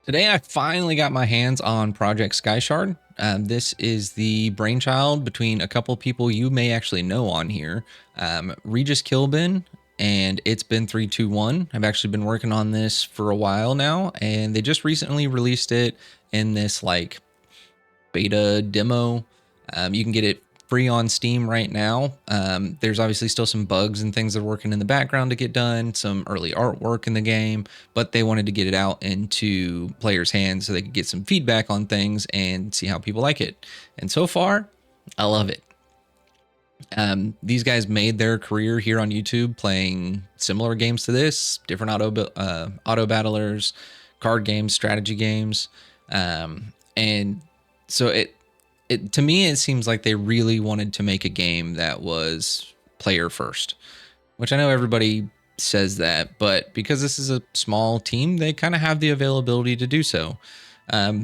Today, I finally got my hands on Project SkyShard. This is the brainchild between a couple people you may actually know on here, RegisKillbin and It's Been 321. I've actually been working on this for a while now, and they just recently released it in this like beta demo. You can get it free on Steam right now. There's obviously still some bugs and things that are working in the background to get done, some early artwork in the game, but they wanted to get it out into players' hands so they could get some feedback on things and see how people like it. And so far, I love it. These guys made their career here on YouTube playing similar games to this, different auto battlers, card games, strategy games, and so it to me it seems like they really wanted to make a game that was player first, which I know everybody says that, but because this is a small team, they kind of have the availability to do so.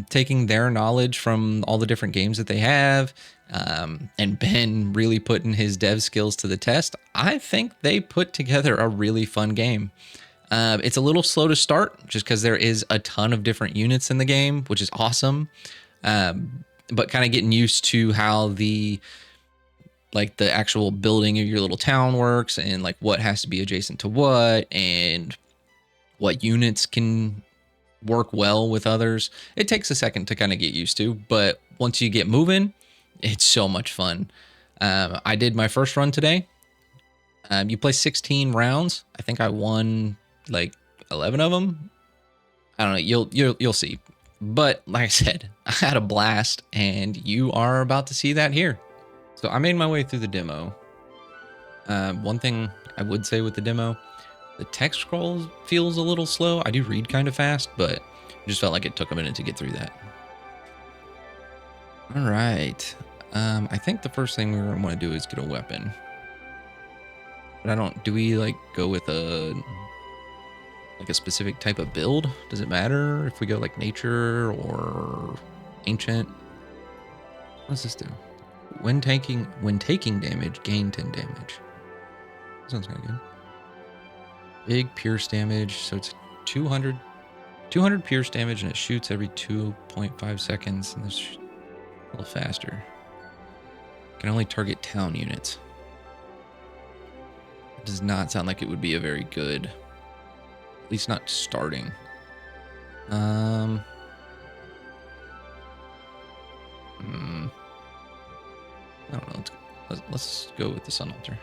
Taking their knowledge from all the different games that they have, and Ben really putting his dev skills to the test, I think they put together a really fun game. It's a little slow to start just because there is a ton of different units in the game, which is awesome. But kind of getting used to how the actual building of your little town works and like what has to be adjacent to what and what units can work well with others. It takes a second to kind of get used to, but once you get moving, it's so much fun. I did my first run today. You play 16 rounds. I think I won like 11 of them. I don't know. You'll see. But like I said, I had a blast, and you are about to see that here. So I made my way through the demo. One thing I would say with the demo, the text scroll feels a little slow. I do read kind of fast, but it just felt like it took a minute to get through that. All right. I think the first thing we're going to want to do is get a weapon. But do we like go with a specific type of build? Does it matter if we go like nature or ancient? What does this do? When taking damage, gain 10 damage. Sounds kind of good. Big pierce damage, so it's 200 pierce damage, and it shoots every 2.5 seconds, and it's a little faster. Can only target town units. It does not sound like it would be a very good, at least not starting. I don't know. Let's go with the Sun Altar.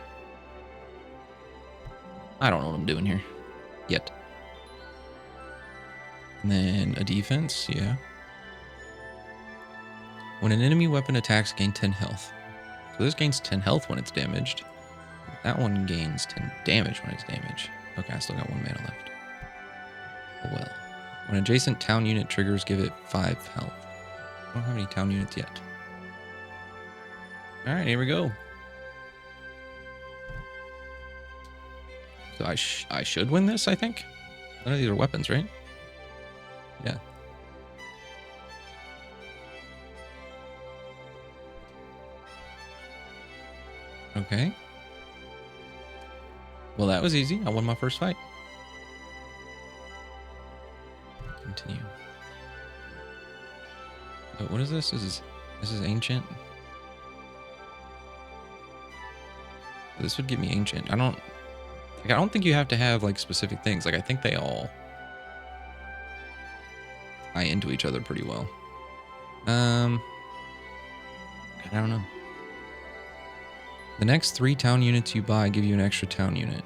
I don't know what I'm doing here yet. And then a defense, yeah. When an enemy weapon attacks, gain 10 health. So this gains 10 health when it's damaged. That one gains 10 damage when it's damaged. Okay, I still got 1 mana left. Oh well. When adjacent town unit triggers, give it 5 health. I don't have any town units yet. Alright, here we go. So I should win this, I think. None of these are weapons, right? Yeah. Okay. Well, that was easy. I won my first fight. Continue. Oh, what is this? This is ancient. This would give me ancient. I don't think you have to have like specific things. Like I think they all tie into each other pretty well. I don't know. The next 3 town units you buy give you an extra town unit.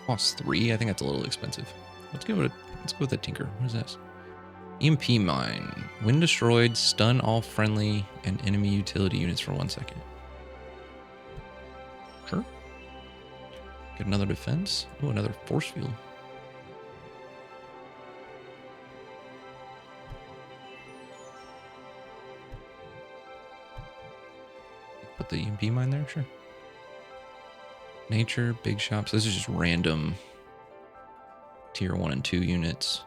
Cost 3. I think that's a little expensive. Let's go with a tinker. What is this? EMP mine. When destroyed, stun all friendly and enemy utility units for 1 second. Sure. Get another defense. Oh, another force field. Put the EMP mine there, sure. Nature, big shops. This is just random tier 1 and 2 units.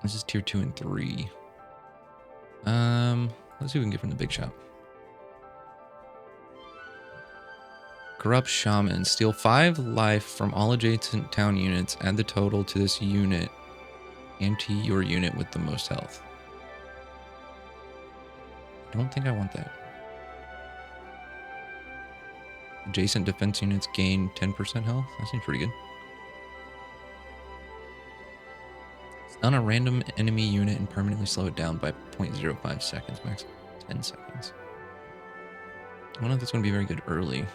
This is tier 2 and 3. Let's see what we can get from the big shop. Corrupt Shaman. Steal 5 life from all adjacent town units. Add the total to this unit and to your unit with the most health. I don't think I want that. Adjacent defense units gain 10% health. That seems pretty good. Stun a random enemy unit and permanently slow it down by 0.05 seconds, max 10 seconds. I don't know if that's going to be very good early.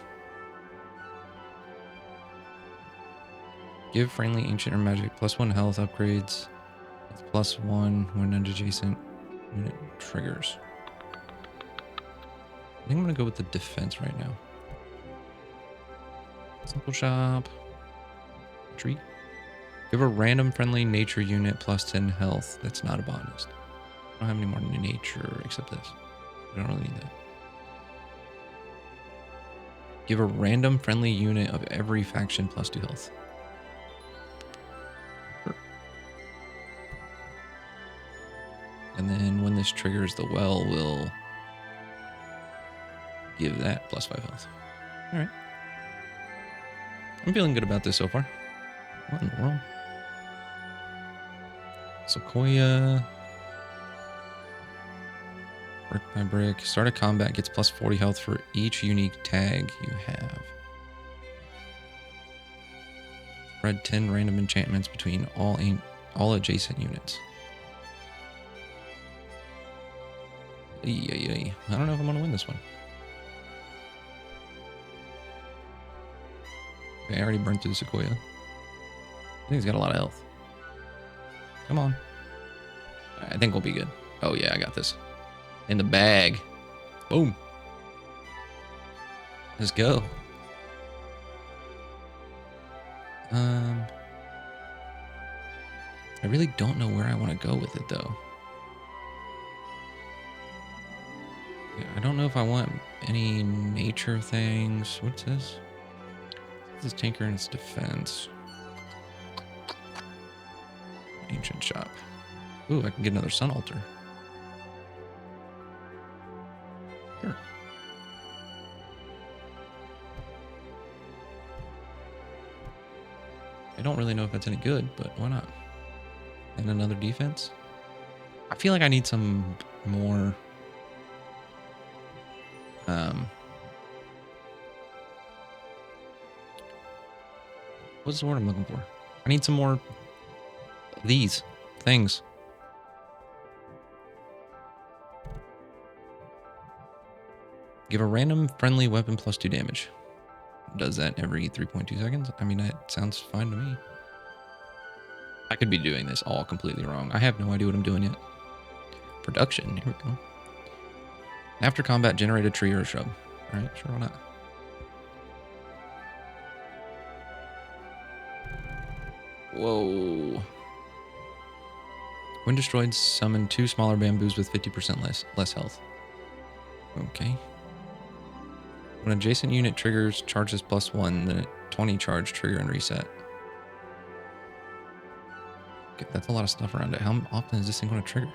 Give friendly ancient or magic +1 health upgrades with +1 when an adjacent unit triggers. I think I'm going to go with the defense right now. Simple shop. Treat. Give a random friendly nature unit +10 health. That's not a botanist. I don't have any more nature except this. I don't really need that. Give a random friendly unit of every faction +2 health. Sure. And then when this triggers, the well will give that +5 health. All right. I'm feeling good about this so far. What in the world? Sequoia. Brick by brick. Start a combat gets +40 health for each unique tag you have. Spread 10 random enchantments between all adjacent units. I don't know if I'm going to win this one. Okay, I already burned through the Sequoia. I think he's got a lot of health. Come on. I think we'll be good. Oh yeah, I got this. In the bag. Boom. Let's go. I really don't know where I want to go with it though. Yeah, I don't know if I want any nature things. What's this? This is Tinker and its defense. Ancient shop. Ooh, I can get another sun altar. Sure. I don't really know if that's any good, but why not? And another defense. I feel like I need some more what's the word I'm looking for? I need some more of these things. Give a random friendly weapon +2 damage. Does that every 3.2 seconds? I mean, that sounds fine to me. I could be doing this all completely wrong. I have no idea what I'm doing yet. Production. Here we go. After combat, generate a tree or a shrub. All right, sure, why not? Whoa. When destroyed, summon 2 smaller bamboos with 50% less health. Okay. When adjacent unit triggers, charges +1, then 20 charge, trigger, and reset. Okay, that's a lot of stuff around it. How often is this thing going to trigger?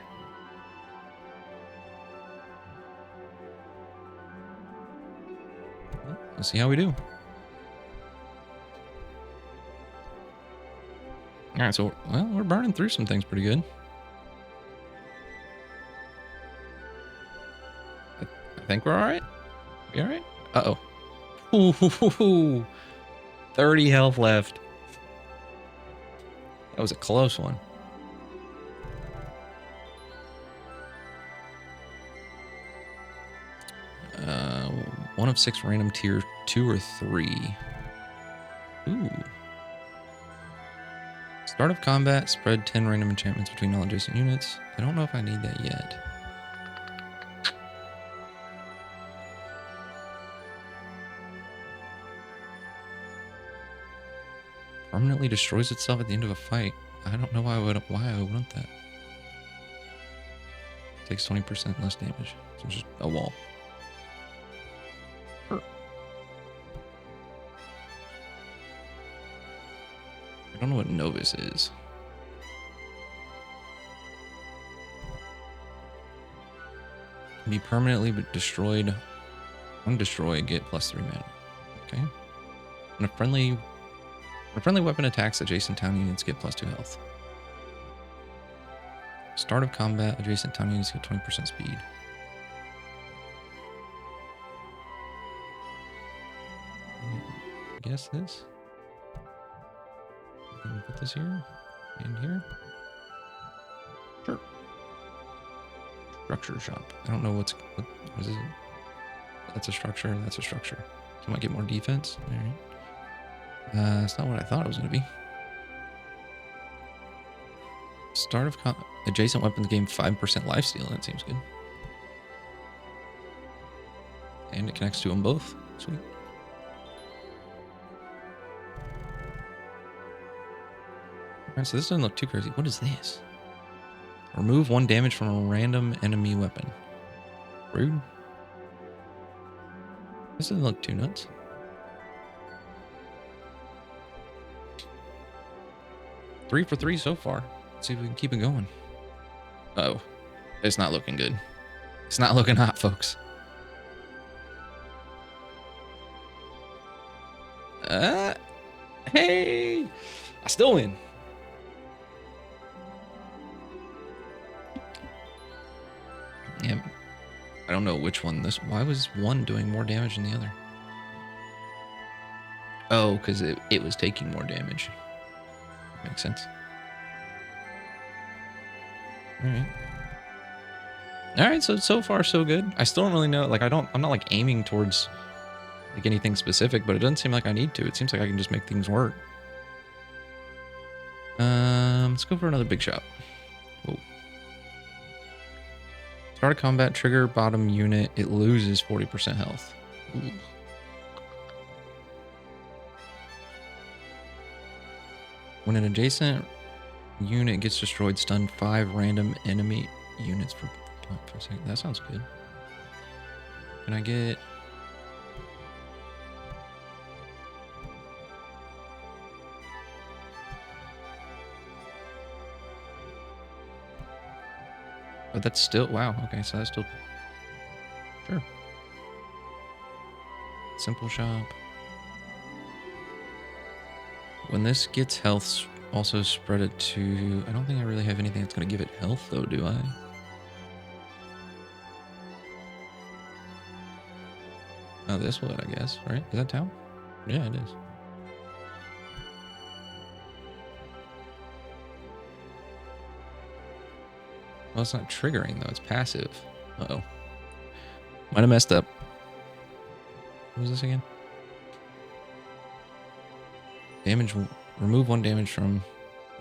Let's see how we do. All right, so, well, we're burning through some things pretty good. I think we're all right. We all right? Uh-oh. Ooh, 30 health left. That was a close one. One of 6 random tier 2 or 3. Ooh. Start of combat, spread 10 random enchantments between all adjacent units. I don't know if I need that yet. Permanently destroys itself at the end of a fight. I don't know why I would want that. Takes 20% less damage. So it's just a wall. I don't know what Novus is. Can be permanently destroyed. When destroyed, get +3 mana. Okay. When a friendly weapon attacks, adjacent town units get +2 health. Start of combat, adjacent town units get 20% speed. Guess this. Put this here and here. Sure. Structure shop. I don't know what is it? That's a structure. That's a structure. So I might get more defense. All right. It's not what I thought it was going to be. Start of adjacent weapons gain 5% lifesteal. That seems good. And it connects to them both. Sweet. Alright, so this doesn't look too crazy. What is this? Remove 1 damage from a random enemy weapon. Rude. This doesn't look too nuts. Three for 3 so far. Let's see if we can keep it going. Oh, it's not looking good. It's not looking hot, folks. Hey, I still win. Yeah, I don't know which one this. Why was one doing more damage than the other? Oh, because it was taking more damage. Makes sense. All right, so far so good. I still don't really know, like I'm not like aiming towards like anything specific, but it doesn't seem like I need to. It seems like I can just make things work. Let's go for another big shot. Whoa. Start a combat, trigger bottom unit, it loses 40% health. Ooh. When an adjacent unit gets destroyed, stun 5 random enemy units for a second. That sounds good. Can I get... Oh, that's still... Wow, okay, so that's still... Sure. Simple shop. When this gets health, also spread it to... I don't think I really have anything that's going to give it health, though, do I? Oh, this would, I guess, right? Is that town? Yeah, it is. Well, it's not triggering, though. It's passive. Uh-oh. Might have messed up. What was this again? Damage... Remove 1 damage from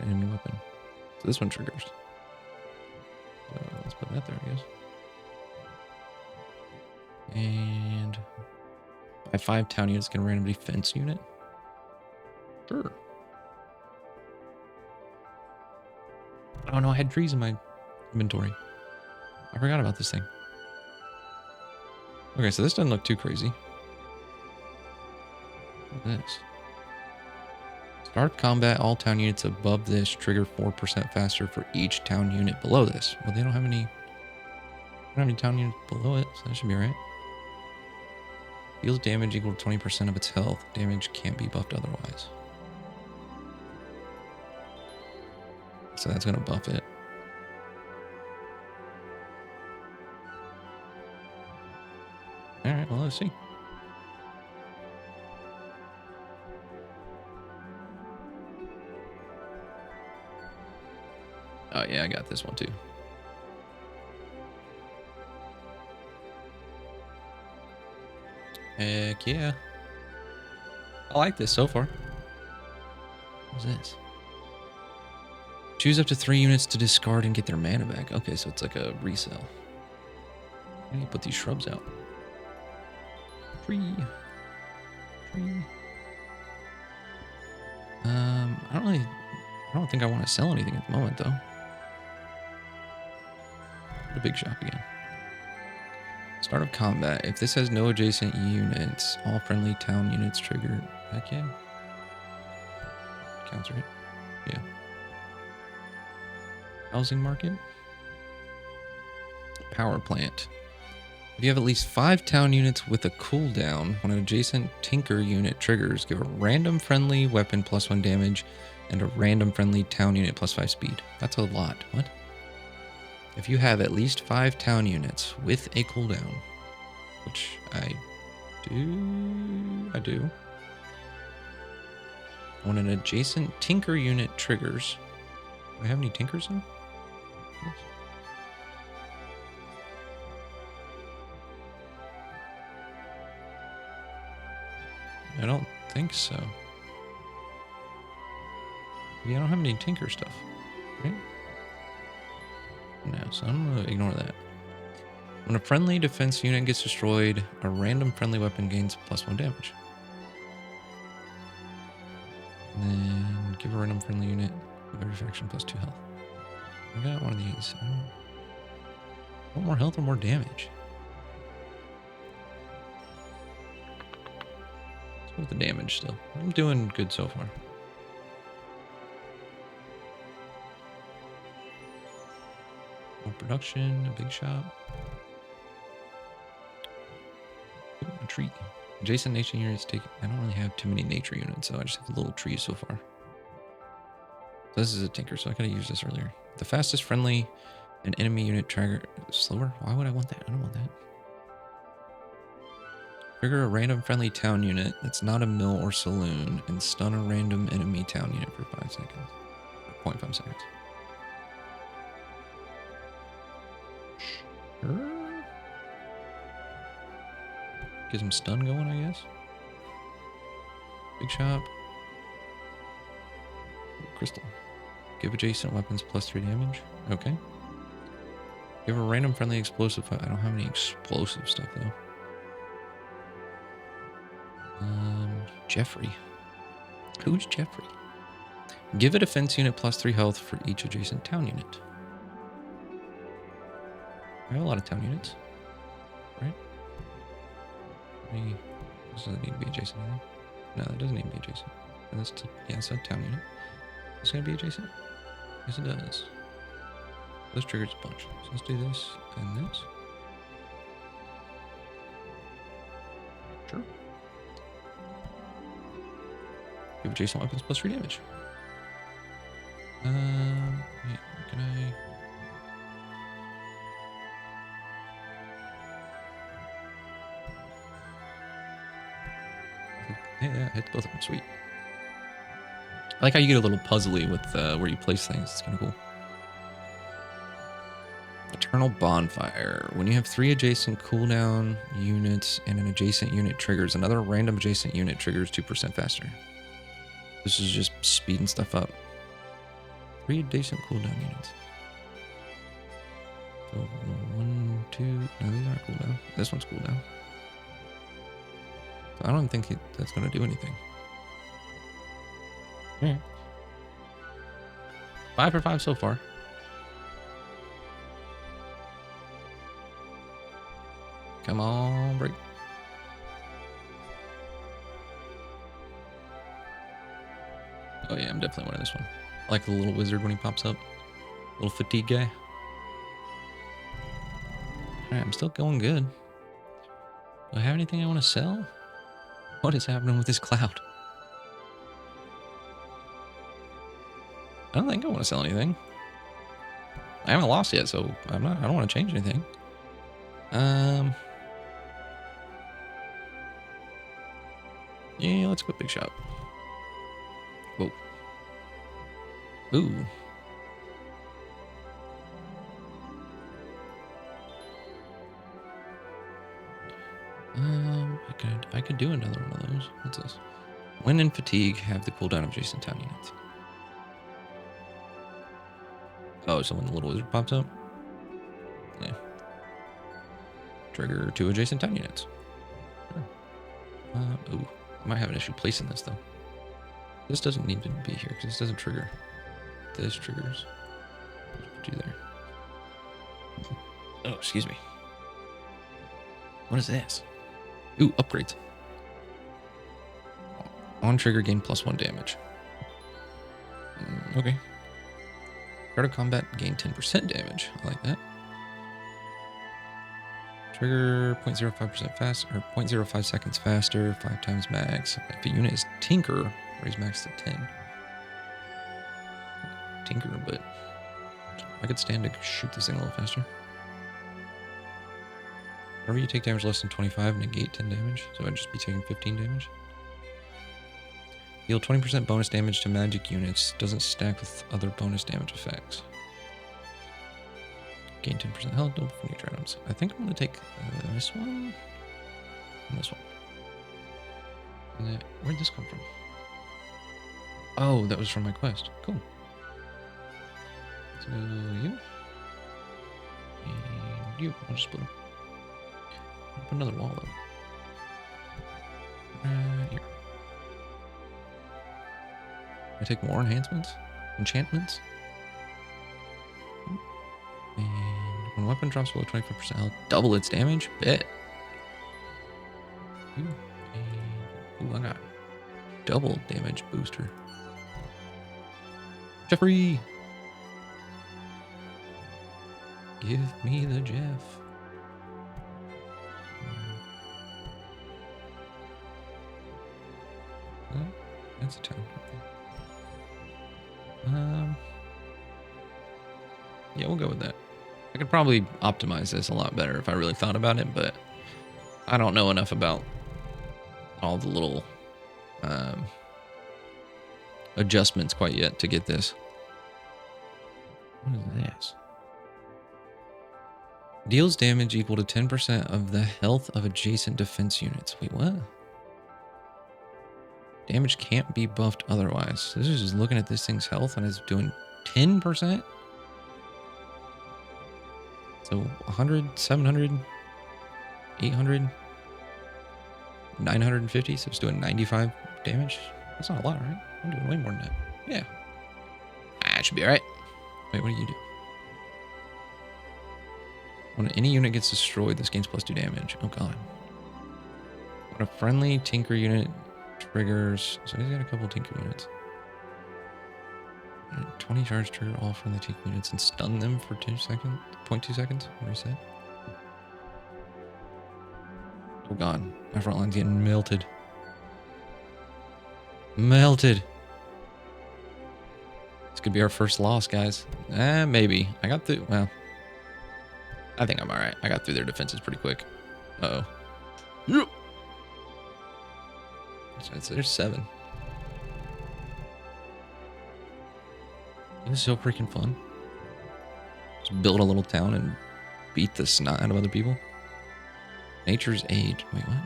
enemy weapon. So this one triggers. So let's put that there, I guess. And... By 5 town units can randomly fence unit. Sure. Oh no, I had trees in my inventory. I forgot about this thing. Okay, so this doesn't look too crazy. What's this? Start combat, all town units above this trigger 4% faster for each town unit below this. Well, they don't have any town units below it, so that should be alright. Deals damage equal to 20% of its health. Damage can't be buffed otherwise. So that's going to buff it. Alright, well, let's see. Oh yeah, I got this one too. Heck yeah. I like this so far. What's this? Choose up to 3 units to discard and get their mana back. Okay, so it's like a resell. I need to put these shrubs out. Tree. I don't think I want to sell anything at the moment though. The big shop again. Start of combat. If this has no adjacent units, all friendly town units trigger. Heck yeah. Counts, right? Yeah. Housing market. Power plant. If you have at least 5 town units with a cooldown, when an adjacent Tinker unit triggers, give a random friendly weapon +1 damage and a random friendly town unit +5 speed. That's a lot. What? If you have at least 5 town units with a cooldown, which I do. When an adjacent Tinker unit triggers, do I have any Tinkers now? Yes. I don't think so. Yeah, I don't have any Tinker stuff, right? No, so I'm gonna ignore that. When a friendly defense unit gets destroyed, a random friendly weapon gains +1 damage. And then give a random friendly unit of every faction +2 health. I got one of these. I want more health or more damage. Let's go with the damage still. I'm doing good so far. More production, a big shop. Ooh, a tree. Adjacent nature units take. I don't really have too many nature units, so I just have little trees so far. So this is a Tinker, so I could have used this earlier. The fastest friendly and enemy unit trigger slower. Why would I want that? I don't want that. Trigger a random friendly town unit that's not a mill or saloon and stun a random enemy town unit for 5 seconds. Or 0.5 seconds. Sure. Get some stun going, I guess. Big shop. Crystal. Give adjacent weapons +3 damage. Okay. Give a random friendly explosive. I don't have any explosive stuff though. Jeffrey. Who's Jeffrey? Give a defense unit +3 health for each adjacent town unit. I have a lot of town units, right? This doesn't need to be adjacent either. No, that doesn't need to be adjacent. And that's yeah, it's a town unit. It's gonna be adjacent. Yes, it does. Those triggers a bunch. So let's do this and this. Sure. Give adjacent weapons +3 damage. Yeah, can I? Yeah, hit both of them. Sweet. I like how you get a little puzzly with where you place things. It's kind of cool. Eternal Bonfire. When you have 3 adjacent cooldown units and an adjacent unit triggers, another random adjacent unit triggers 2% faster. This is just speeding stuff up. 3 adjacent cooldown units. So 1, 2. No, these aren't cooldown. This one's cooldown. So I don't think that's going to do anything. Yeah. 5 for 5 so far. Come on, break. Oh yeah, I'm definitely winning this one. I like the little wizard when he pops up. Little fatigue guy. Alright, I'm still going good. Do I have anything I want to sell? What is happening with this cloud? I don't think I want to sell anything. I haven't lost yet, so I don't want to change anything. Yeah, let's go big shop. Whoa. Ooh. I could do another one of those. What's this? When in fatigue, have the cooldown of adjacent town units. Oh, so when the little wizard pops up? Yeah. Trigger 2 adjacent town units. Sure. Ooh. I might have an issue placing this though. This doesn't need to be here because this doesn't trigger. This triggers. Let's put you there. Oh, excuse me. What is this? Ooh, upgrades. On trigger, gain +1 damage. Okay. Start of combat, gain 10% damage. I like that. Trigger 0.05% fast, or 0.05 seconds faster, 5 times max. If a unit is Tinker, raise max to 10. Tinker, but I could stand to shoot this thing a little faster. Whenever you take damage less than 25, negate 10 damage, so I'd just be taking 15 damage. Deal 20% bonus damage to magic units, doesn't stack with other bonus damage effects. Gain 10% health, double for nature items. I think I'm going to take this one and this one. And then, where'd this come from? Oh, that was from my quest. Cool. So you. And you. I'll just split them. I'll put another wall though. Here. I take more enhancements? Enchantments? And when weapon drops below 25% health, double its damage? Bet. Ooh, I got double damage booster. Jeffrey! Give me the Jeff. That's a town. Yeah, we'll go with that. I could probably optimize this a lot better if I really thought about it, but I don't know enough about all the little adjustments quite yet to get this. What is this? Deals damage equal to 10% of the health of adjacent defense units. Wait, what? Damage can't be buffed otherwise. This is just looking at this thing's health and it's doing 10%? So 100, 700, 800, 950, so it's doing 95 damage. That's not a lot, right? I'm doing way more than that. Yeah. That should be alright. Wait, what do you do? When any unit gets destroyed, this gains +2 damage. Oh god. When a friendly Tinker unit triggers... So he's got a couple Tinker units. 20 charge trigger all friendly Tinker units and stun them for 2 seconds. 0.2 seconds. Reset. Oh god. My front line's getting melted. Melted. This could be our first loss, guys. Maybe. I got through... Well... I think I'm alright. I got through their defenses pretty quick. Uh-oh. Yeah. So there's 7. It was so freaking fun. Just build a little town and beat the snot out of other people. Nature's Aid. Wait, what?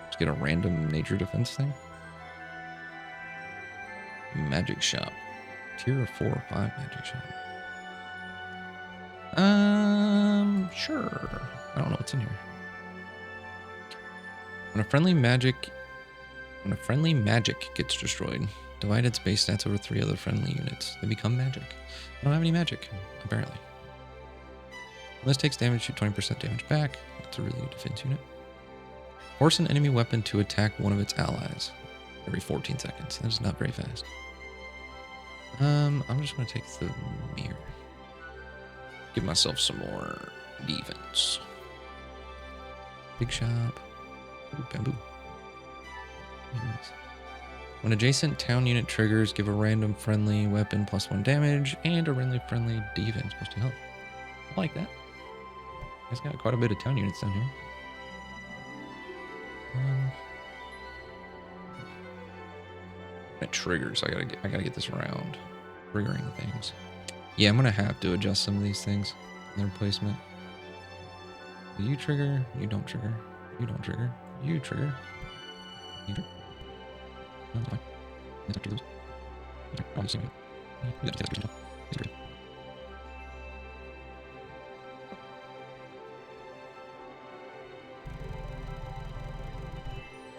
Just get a random nature defense thing? Magic shop. Tier 4 or 5 magic shop. Sure. I don't know what's in here. When a friendly magic gets destroyed, divide its base stats over 3 other friendly units. They become magic. I don't have any magic, apparently. When this takes damage, shoot 20% damage back. That's a really good defense unit. Force an enemy weapon to attack one of its allies every 14 seconds. That's not very fast. I'm just going to take the mirror. Give myself some more defense. Big shop. Ooh, bamboo. Nice. When adjacent town unit triggers, give a random friendly weapon +1 damage and a random friendly defense +2 health. I like that. It's got quite a bit of town units down here. It triggers. I gotta get this around. Triggering things. Yeah, I'm gonna have to adjust some of these things. Their placement. You trigger. You don't trigger. You don't trigger. You trigger. You trigger.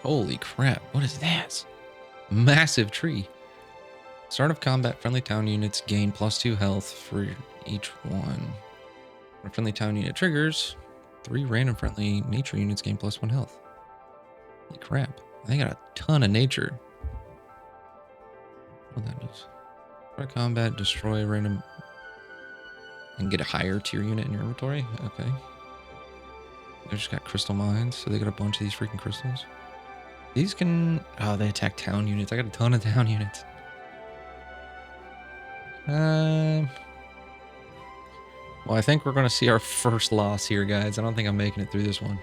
Holy crap! What is that? Massive tree. Start of combat, friendly town units gain +2 health for each one. When a friendly town unit triggers, 3 random friendly nature units gain +1 health. Holy crap. They got a ton of nature. What that does. Start of combat, destroy a random... and get a higher tier unit in your inventory. Okay. They just got crystal mines, so they got a bunch of these freaking crystals. These can... Oh, they attack town units. I got a ton of town units. Well, I think we're going to see our first loss here, guys. I don't think I'm making it through this one.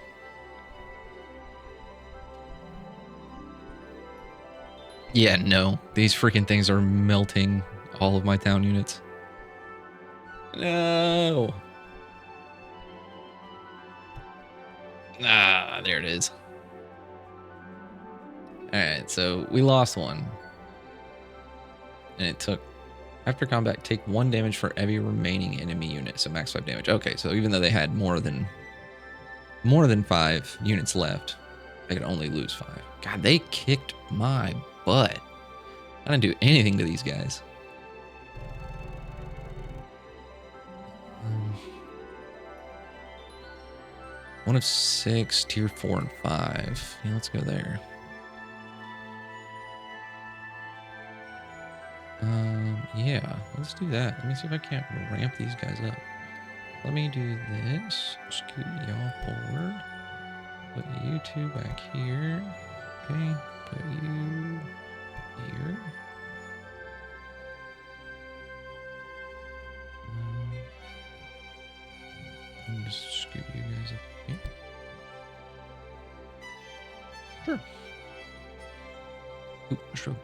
Yeah, no. These freaking things are melting all of my town units. No. Ah, there it is. Alright, so we lost one. And it took... After combat, take 1 damage for every remaining enemy unit, so max 5 damage. Okay, so even though they had more than 5 units left, they could only lose 5. God, they kicked my butt. I didn't do anything to these guys. 1 of 6, tier 4 and 5. Yeah, let's go there. Yeah, let's do that. Let me see if I can't ramp these guys up. Let me do this. Scoot y'all forward. Put you two back here. Okay, put you here. And just scoot you guys up here. Sure. Ooh, sure.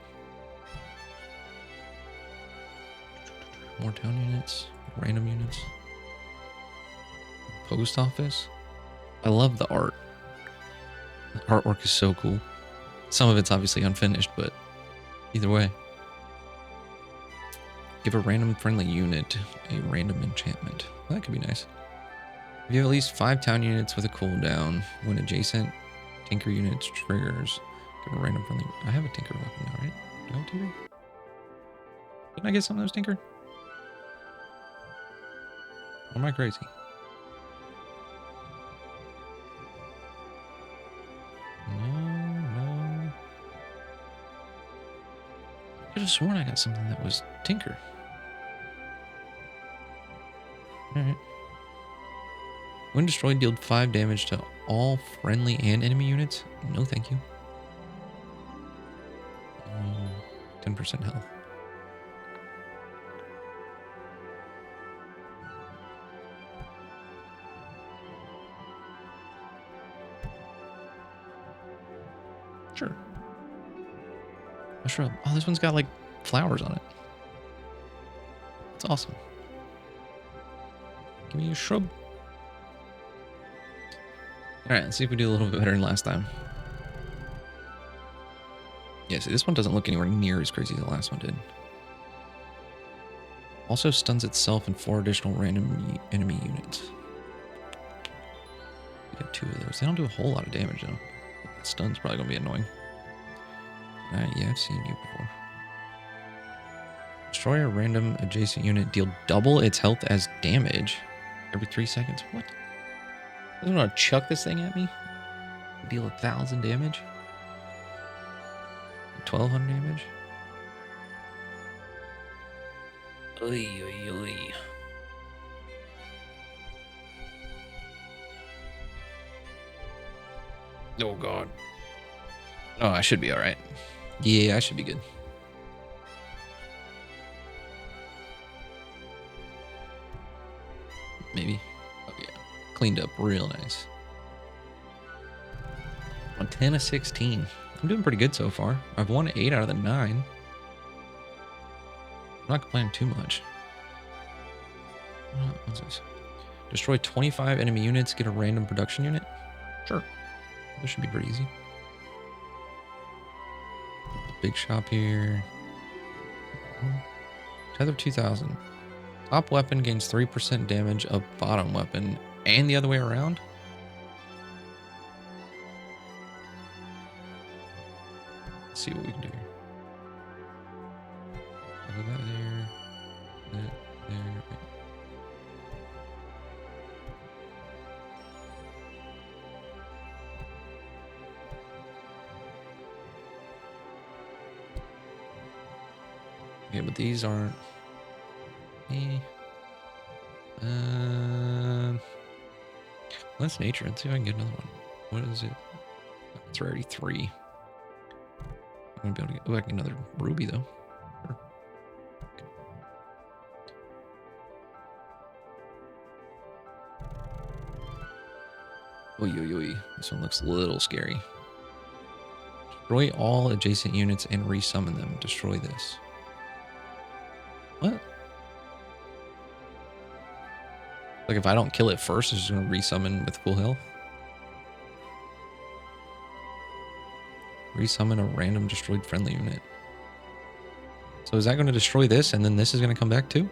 More town units, random units. Post office. I love the art. The artwork is so cool. Some of it's obviously unfinished, but either way. Give a random friendly unit a random enchantment. Well, that could be nice. If you have at least 5 town units with a cooldown, when adjacent tinker units triggers, give a random friendly... I have a tinker weapon now, right? Do I have a tinker? Didn't I get some of those tinker? Or am I crazy? No. I could have sworn I got something that was tinker. Alright. When destroyed, deal 5 damage to all friendly and enemy units. No, thank you. 10% health. Sure. A shrub. Oh, this one's got like flowers on it. That's awesome. Give me a shrub. Alright, let's see if we do a little bit better than last time. Yeah, see, this one doesn't look anywhere near as crazy as the last one did. Also stuns itself and 4 additional random enemy units. We got 2 of those. They don't do a whole lot of damage, though. That stun's probably going to be annoying. Alright, yeah, I've seen you before. Destroy a random adjacent unit. Deal double its health as damage every 3 seconds. What? Doesn't want to chuck this thing at me? Deal 1,000 damage? 1,200 damage? Oy, oy, oy. Oh, God. Oh, I should be all right. Yeah, I should be good. Maybe. Oh, yeah. Cleaned up real nice. On 10 of 16. I'm doing pretty good so far. I've won 8 out of the 9. I'm not complaining too much. What's this? Destroy 25 enemy units, get a random production unit? Sure. This should be pretty easy. Big shop here. Tether 2000. Top weapon gains 3% damage of bottom weapon and the other way around? Let's see what we can do here. Put that there. That there. Okay, but these aren't... That's nature. Let's see if I can get another one. What is it? It's already 3. I'm gonna be able to get. Oh, I can get another ruby though. Sure. Oy, oy, oy. This one looks a little scary. Destroy all adjacent units and resummon them. Destroy this. What? Like if I don't kill it first, it's just gonna resummon with full health. Resummon a random destroyed friendly unit. So is that going to destroy this and then this is going to come back too?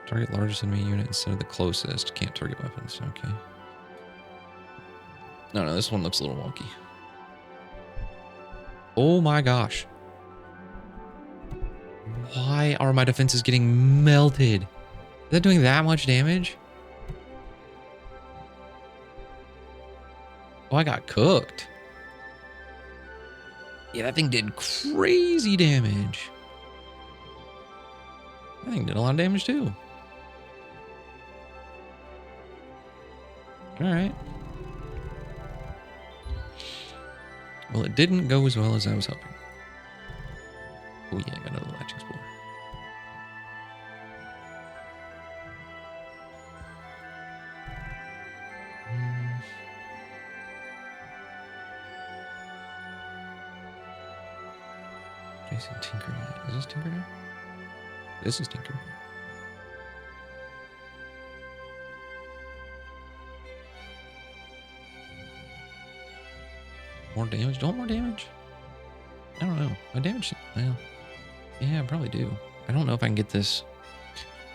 Target largest enemy unit instead of the closest. Can't target weapons. Okay. No, this one looks a little wonky. Oh my gosh. Why are my defenses getting melted? Is that doing that much damage? Oh, I got cooked. Yeah, that thing did crazy damage. That thing did a lot of damage too. All right. Well, it didn't go as well as I was hoping. Oh yeah, I got another latch explorer. Jason Tinker. Is this Tinker now? This is Tinker. More damage? Do I want more damage? I don't know. My damage, well, yeah, I probably do. I don't know if I can get this.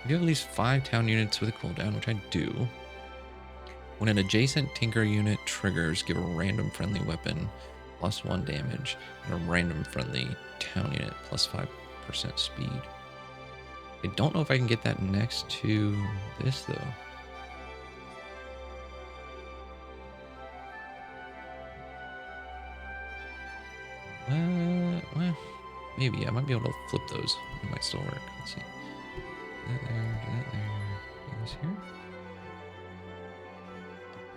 If you have at least 5 town units with a cooldown, which I do, when an adjacent Tinker unit triggers, give a random friendly weapon +1 damage and a random friendly town unit +5% speed. I don't know if I can get that next to this though. Well, maybe I might be able to flip those. It might still work. Let's see. That there. Do this here.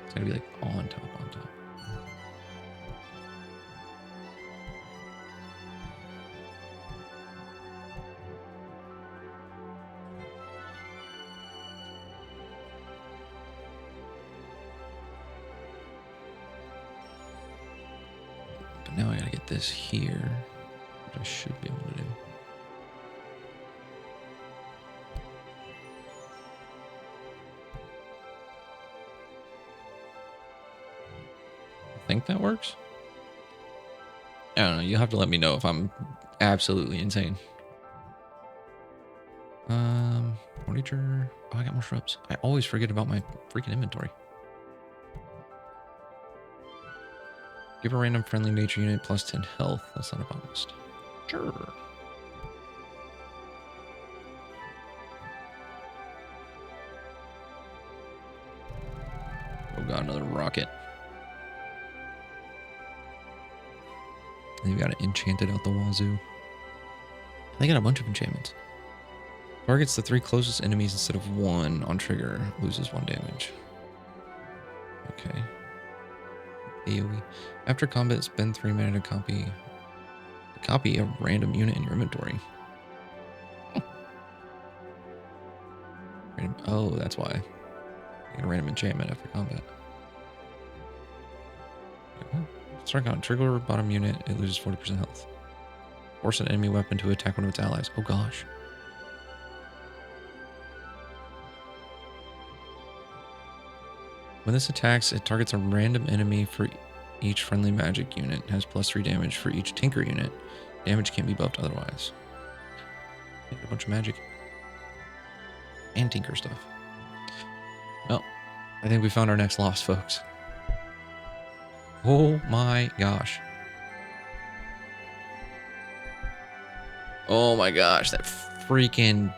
It's gotta be like on top. But now I gotta get this here, which I should be able to do. I think that works. I don't know. You'll have to let me know if I'm absolutely insane. Furniture. Oh, I got more shrubs. I always forget about my freaking inventory. Give a random friendly nature unit +10 health. That's not a bonus. Sure. Oh god, another rocket. They've got it enchanted out the wazoo. They got a bunch of enchantments. Targets the 3 closest enemies instead of 1 on trigger. Loses 1 damage. Okay. AoE. After combat, spend 3 mana to copy a random unit in your inventory. Oh, that's why. You get a random enchantment after combat. Start on trigger bottom unit, it loses 40% health. Force an enemy weapon to attack one of its allies. Oh gosh. When this attacks, it targets a random enemy for each friendly magic unit. It has +3 damage for each Tinker unit. Damage can't be buffed otherwise. A bunch of magic and Tinker stuff. Well, I think we found our next loss, folks. Oh my gosh. Oh my gosh, that freaking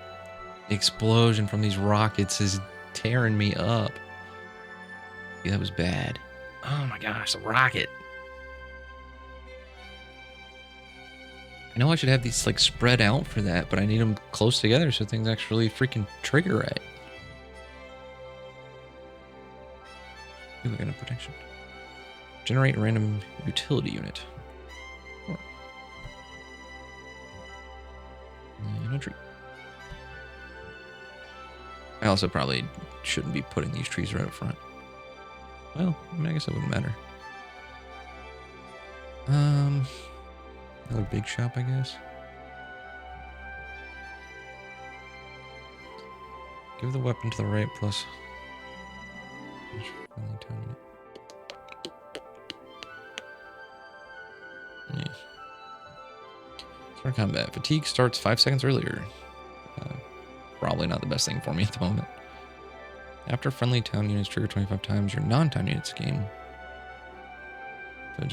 explosion from these rockets is tearing me up. Yeah, that was bad. Oh my gosh, the rocket. I know I should have these like spread out for that, but I need them close together so things actually freaking trigger right. Ooh, I got a protection. Generate a random utility unit. Sure. And a tree. I also probably shouldn't be putting these trees right up front. Well, I mean, I guess it wouldn't matter. Another big shop, I guess. Give the weapon to the right plus. Yeah. Start combat. Fatigue starts 5 seconds earlier. Probably not the best thing for me at the moment. After friendly town units trigger 25 times, your non-town units gain. So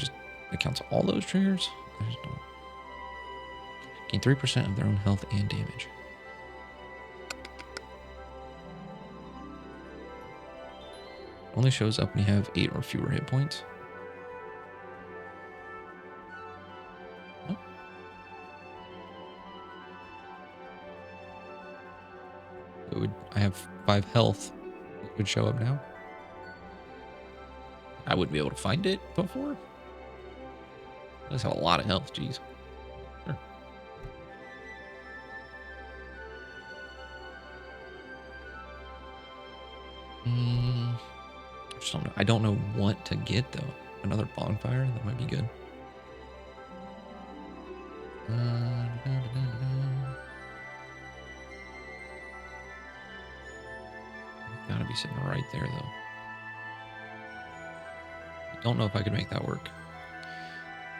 it counts all those triggers? I just don't. Gain 3% of their own health and damage. Only shows up when you have 8 or fewer hit points. Oh. I have 5 health. It would show up now. I wouldn't be able to find it before. I just have a lot of health, jeez. Sure. I don't know what to get though. Another bonfire? That might be good. Gotta be sitting right there though. I don't know if I could make that work.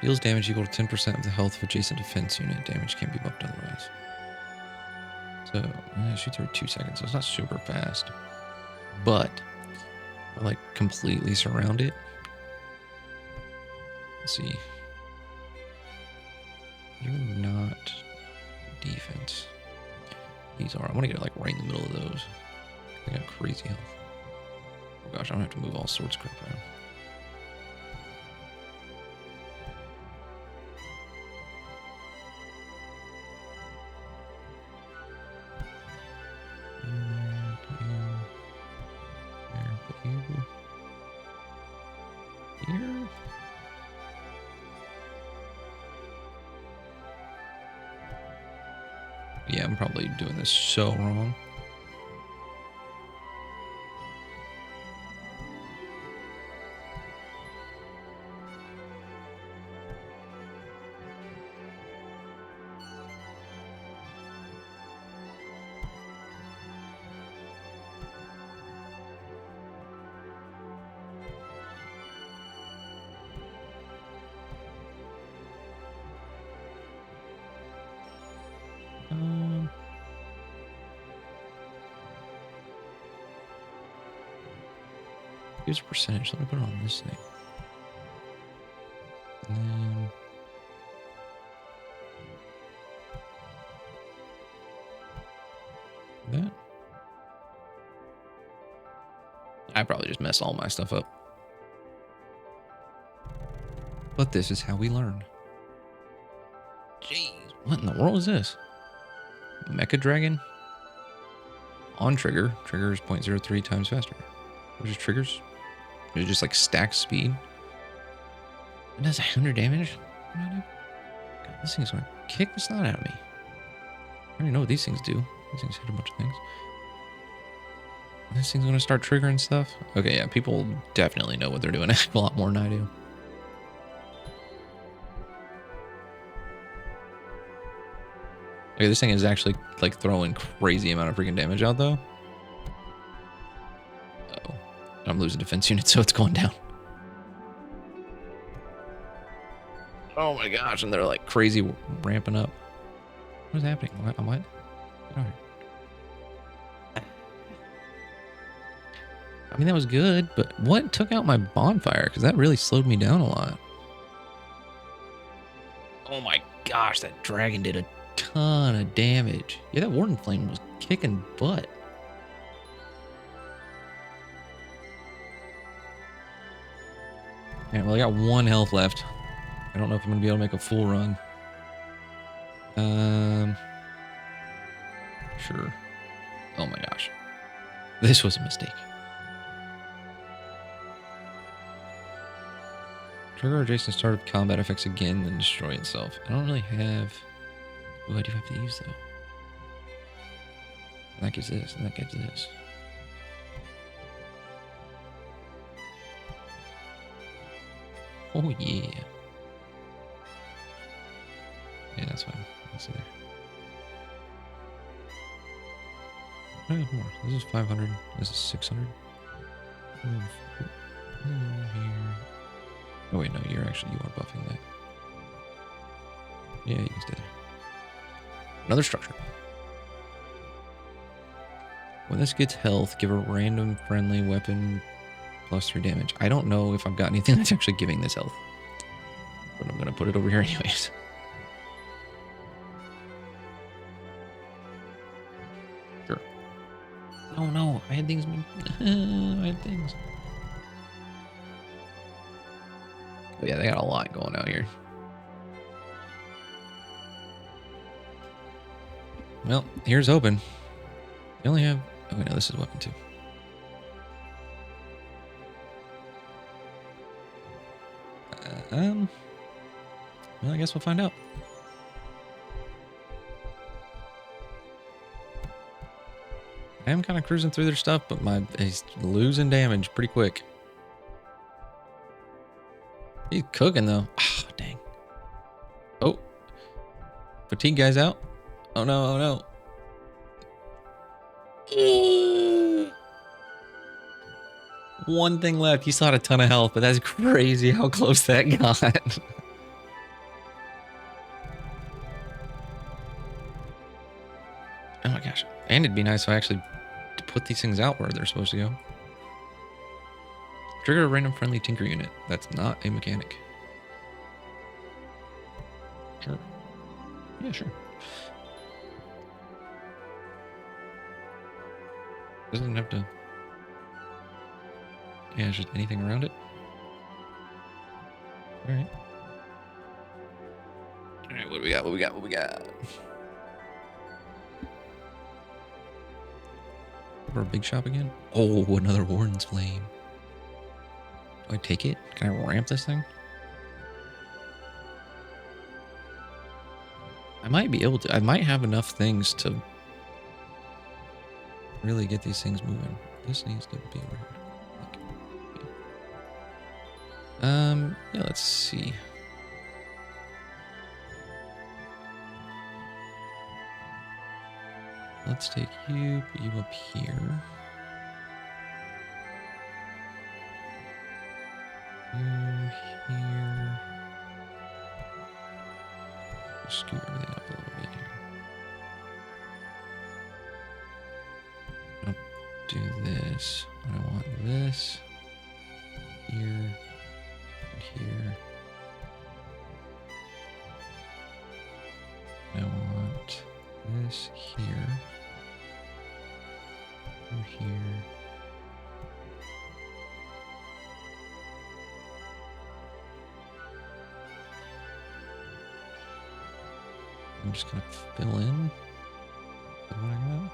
Deals damage equal to 10% of the health of adjacent defense unit. Damage can't be buffed otherwise. So it shoots every 2 seconds, so it's not super fast. But I like completely surround it. Let's see. You're not defense. These are. I want to get like right in the middle of those. I got crazy health. Oh gosh, I'm gonna have to move all sorts of crap around. Yeah, I'm probably doing this so wrong. Here's a percentage. Let me put it on this thing. And then that. I probably just mess all my stuff up. But this is how we learn. Jeez, what in the world is this? Mecha Dragon? On trigger. Triggers 0.03 times faster. What is triggers? It just like stacks speed. It does 100 damage? What do I do? God, this thing's gonna kick the snot out of me. I already know what these things do. These things hit a bunch of things. This thing's gonna start triggering stuff. Okay, yeah, people definitely know what they're doing a lot more than I do. Okay, this thing is actually like throwing crazy amount of freaking damage out though. Uh-oh. I'm losing defense units, so it's going down. Oh my gosh, and they're like crazy ramping up. What is happening? What? All right. I mean, that was good, but what took out my bonfire? Because that really slowed me down a lot. Oh my gosh, that dragon did a ton of damage. Yeah, that Warden Flame was kicking butt. Yeah, well, I got 1 health left. I don't know if I'm going to be able to make a full run. Sure. Oh my gosh. This was a mistake. Trigger adjacent start of combat effects again, then destroy itself. I don't really have... Oh, I do have these, though. And that gives this, and that gives this. Oh, yeah. Yeah, that's fine. That's there. I have more. This is 500. This is 600. Here. Oh, wait, no, you are buffing that. Yeah, you can stay there. Another structure. When this gets health, give a random friendly weapon +3 damage. I don't know if I've got anything that's actually giving this health. But I'm going to put it over here anyways. Sure. Oh no, I had things. I had things. Oh yeah, they got a lot going out here. Well, here's hoping. They only have... Oh wait, no, this is weapon 2. Well, I guess we'll find out. I am kind of cruising through their stuff, but he's losing damage pretty quick. He's cooking though. Oh, dang. Oh. Fatigue guy's out. Oh no, oh no. One thing left. You still had a ton of health, but that's crazy how close that got. Oh my gosh. And it'd be nice if I actually put these things out where they're supposed to go. Trigger a random friendly tinker unit. That's not a mechanic. Sure. Yeah, sure. Doesn't have to... Yeah, it's just anything around it. Alright. Alright, what do we got? What we got? What we got? For a big shop again? Oh, another Warden's Flame. Do I take it? Can I ramp this thing? I might be able to. I might have enough things to really get these things moving. This needs to be over here. Yeah, let's see. Let's take you, put you up here. You here. Just scoot everything up a little bit here. I'll do this. I want this here and here. I want this here. Here. I'm just gonna fill in what I got.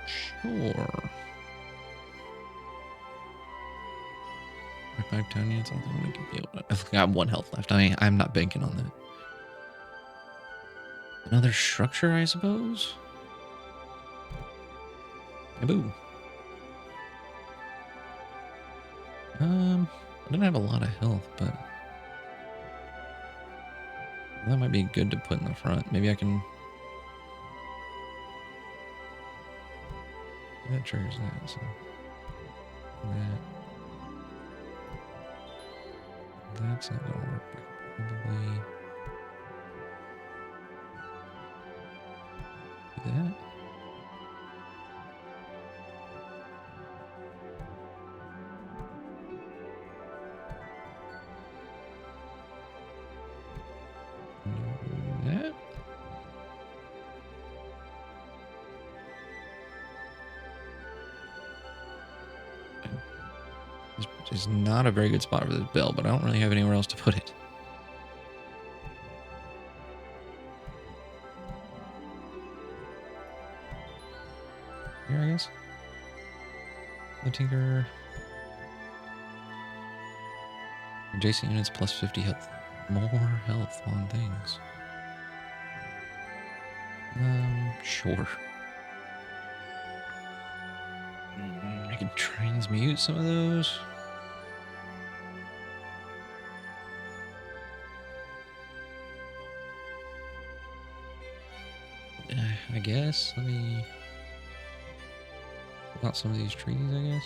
Sure. 5 town units. I don't think we can be able to. I've got 1 health left. I'm not banking on that. Another structure, I suppose. Boo. I don't have a lot of health, but that might be good to put in the front. Maybe I can. That triggers that. So that. That's not gonna work. Probably do that. That. This is not a very good spot for this bell, but I don't really have anywhere else to put it. Here, I guess. The Tinker. Adjacent units plus 50 health. More health on things. Sure. I could transmute some of those. I guess. Let me pull out some of these trees, I guess.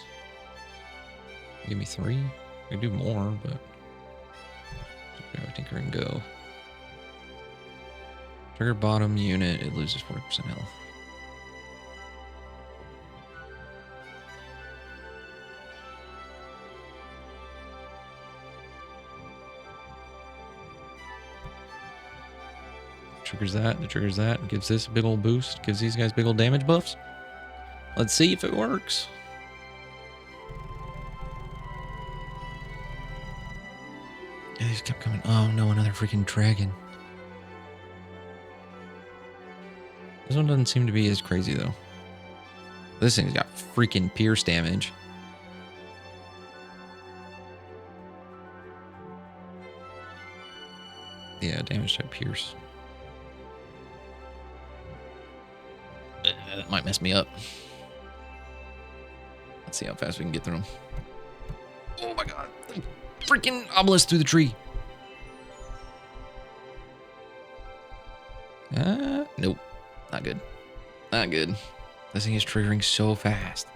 Give me 3. I could do more, but I think we're gonna go. Trigger bottom unit, it loses 40% health. Triggers that, it triggers that, gives this a big old boost, gives these guys big old damage buffs. Let's see if it works. Yeah, these kept coming. Oh no, another freaking dragon. This one doesn't seem to be as crazy though. This thing's got freaking pierce damage. Yeah, damage type pierce. That might mess me up. Let's see how fast we can get through them. Oh my god. Freaking obelisk through the tree. Nope. Not good. Not good. This thing is triggering so fast.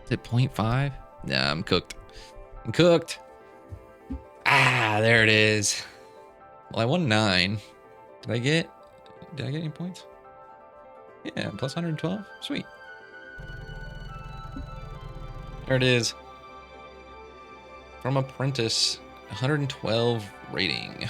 Is it 0.5? Nah, I'm cooked. I'm cooked. Ah, there it is. Well, I won 9. Did I get any points? Yeah, plus 112. Sweet. There it is. From Apprentice, 112 rating.